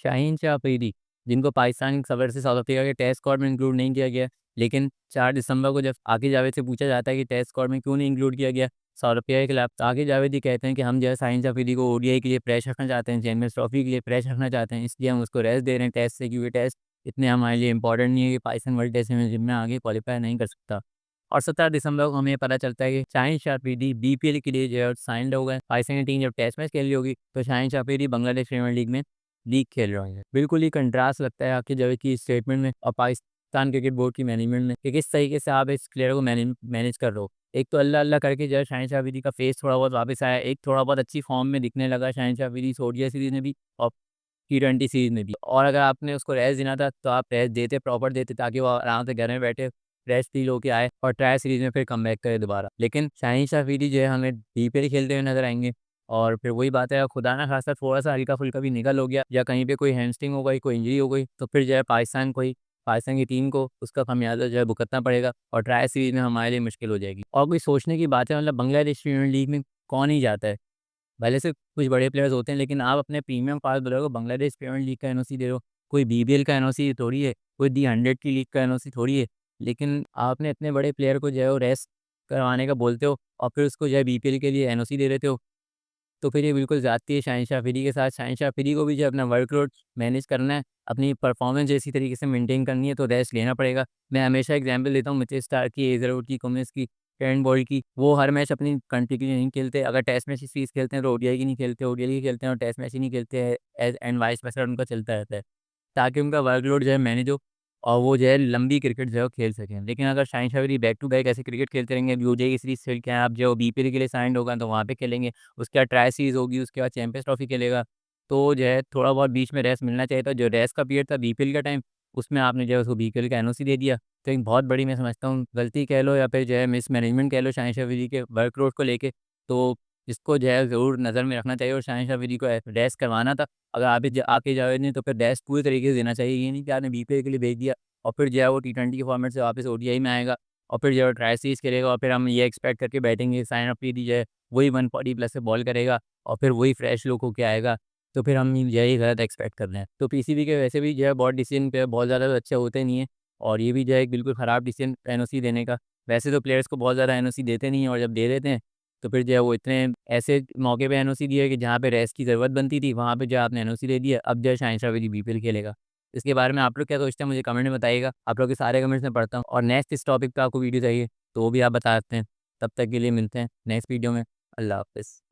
शाहीन शाह अफरीदी, जिनको पाकिस्तान की खबर से साउथ अफ्रीका के टेस्ट स्क्वाड में इंक्लूड नहीं किया गया, लेकिन 4 दिसंबर को जब आकिब जावेद से पूछा जाता है कि टेस्ट स्क्वाड में क्यों नहीं इंक्लूड किया गया साउथ अफ्रीका के खिलाफ, तो आकिब जावेद ही कहते हैं कि हम जो है शाहीन शाह अफरीदी को ओडीआई के लिए फ्रेश रखना चाहते हैं, चैंपियंस ट्रॉफी के लिए फ्रेश रखना चाहते हैं, इसलिए हम उसको रेस्ट दे रहे हैं टेस्ट से, क्योंकि टेस्ट इतने हमारे लिए इंपॉर्टेंट नहीं है कि पाकिस्तान वर्ल्ड टेस्ट में जिनमें आगे क्वालीफाई नहीं कर सकता। और 17 दिसंबर को हमें पता चलता है कि शाहीन शाह अफरीदी बीपीएल के लिए जो है साइंड हो गए। पाकिस्तान की टीम जब टेस्ट मैच खेल रही होगी तो शाहीन शाह अफरीदी बांग्लादेश प्रीमियर लीग में लीग खेल रहे होंगे। बिल्कुल ही कंट्रास्ट लगता है आपकी जगह की स्टेटमेंट में और पाकिस्तान क्रिकेट बोर्ड की मैनेजमेंट में कि किस तरीके से आप इस प्लेयर को मैनेज कर रहे हो। एक तो अल्लाह अल्लाह करके जो है शाहीन शाह अफरीदी का फेस थोड़ा बहुत वापस आया, एक थोड़ा बहुत अच्छी फॉर्म में दिखने लगा शाहीन शाह अफरीदी ओडीआई सीरीज़ में भी और टी20 सीरीज़ में भी। और अगर आपने उसको रेस्ट देना था तो आप रेस्ट देते, प्रॉपर देते, ताकि वो आराम से घर में बैठे फ्रेश फील होके आए और ट्राई सीरीज़ में फिर कमबैक करे दोबारा। लेकिन शाहीन शाह अफरीदी जो है हमें बीपीएल खेलते हुए नज़र आएँगे और फिर वही बात है, खुदा ना खास्ता थोड़ा-सा हल्का-फुल्का भी निकल हो गया या कहीं पे कोई हैमस्ट्रिंग हो गई, कोई इंजरी हो गई, तो फिर जो है पाकिस्तान की टीम को उसका खमियाज़ा जो है भुगतना पड़ेगा और ट्राई सीरीज़ में हमारे लिए मुश्किल हो जाएगी। और कोई सोचने की बात है, मतलब बांग्लादेश प्रीमियर लीग में कौन ही जाता है? भले से कुछ बड़े प्लेयर्स होते हैं, लेकिन आप अपने प्रीमियम फास्ट बॉलर को बांग्लादेश प्रीमियर लीग का एनओसी दे रहे हो। कोई बीबीएल का एनओसी थोड़ी है, कोई दी 100 की लीग का एनओसी थोड़ी है। लेकिन आपने इतने बड़े प्लेयर को जो है वो रेस्ट करवाने का बोलते हो और फिर उसको जो है बीपीएल के लिए एनओसी दे देते हो। तो फिर ये बिल्कुल ज़्यादती है शाहीन शाह अफरीदी के साथ। शाहीन शाह अफरीदी को भी जो अपना वर्कलोड मैनेज करना है, अपनी परफॉर्मेंस जैसी तरीके से मेंटेन करनी है, तो रेस्ट लेना पड़ेगा। मैं हमेशा एग्जांपल देता हूँ मिचेल स्टार्क की, हेज़लवुड की, कुमिंस की, ट्रेंट बोल्ट की। वो हर मैच अपनी कंट्री के लिए नहीं खेलते। अगर टेस्ट मैच सीरीज़ खेलते हैं तो ओडीआई की नहीं खेलते, ओडीआई की खेलते हैं और टेस्ट मैच ही नहीं खेलते हैं। एंड वाइस वर्सा उनका चलता रहता है, ताकि उनका वर्कलोड जो है मैनेज हो और वो जो है लंबी क्रिकेट जो है वो खेल सकें। लेकिन अगर Shaheen Shah Afridi back to back ऐसे क्रिकेट खेलते रहेंगे, यूजेई की सीरीज़ खेल के आए, अब जो बीपीएल के लिए साइंड होगा तो वहाँ पे खेलेंगे। उसके बाद ट्राई सीरीज़ होगी, उसके बाद चैंपियंस ट्रॉफी खेलेगा। तो जो है थोड़ा बहुत बीच में रेस्ट मिलना चाहिए था। जो रेस्ट का पीरियड था बीपीएल का टाइम, उसमें आपने जो है उसको बीपीएल का एनओसी दे दिया। तो एक बहुत बड़ी मैं समझता हूँ गलती कह लो या फिर जो है मिसमैनेजमेंट कह लो शाहीन शाह अफरीदी के वर्कलोड को लेके। तो इसको जो है ज़रूर नज़र में रखना चाहिए और शाहीन शाह अफरीदी को रेस्ट करवाना था। अगर आके जावेद ने तो फिर रेस्ट पूरी तरीके से देना चाहिए। ये नहीं कि आपने बीपीएल के लिए भेज दिया और फिर जो है वो टी20 के फॉर्मेट से वापस ओडीआई में आएगा और फिर जो है ट्राई सीरीज़ खेलेगा और फिर हम ये एक्सपेक्ट करके बैठेंगे शाहीन अफरीदी जो है वही 140 प्लस से बॉल करेगा और फिर वही फ्रेश लुक होके आएगा। तो फिर हम यही गलत एक्सपेक्ट कर रहे हैं। तो पीसीबी के वैसे भी जो है बहुत डिसीजन पे बहुत ज़्यादा तो अच्छे होते नहीं हैं और ये भी जो है एक बिल्कुल ख़राब डिसीजन एनओसी देने का। वैसे तो प्लेयर्स को बहुत ज़्यादा एनओसी देते नहीं हैं और जब दे देते हैं तो फिर जो है वो इतने ऐसे मौके पे एनओसी दिया कि जहाँ पे रेस्ट की ज़रूरत बनती थी, वहाँ पे जो है आपने एनओसी दे दिया। अब जो है शाहीन शाह अफरीदी बीपीएल खेलेगा। इसके बारे में आप लोग क्या सोचते हैं मुझे कमेंट में बताइएगा। आप लोग के सारे कमेंट्स मैं पढ़ता हूँ और नेक्स्ट इस टॉपिक पे आपको वीडियो चाहिए तो वो भी आप बता सकते हैं। तब तक के लिए मिलते हैं नेक्स्ट वीडियो में। अल्लाह हाफ़िज़।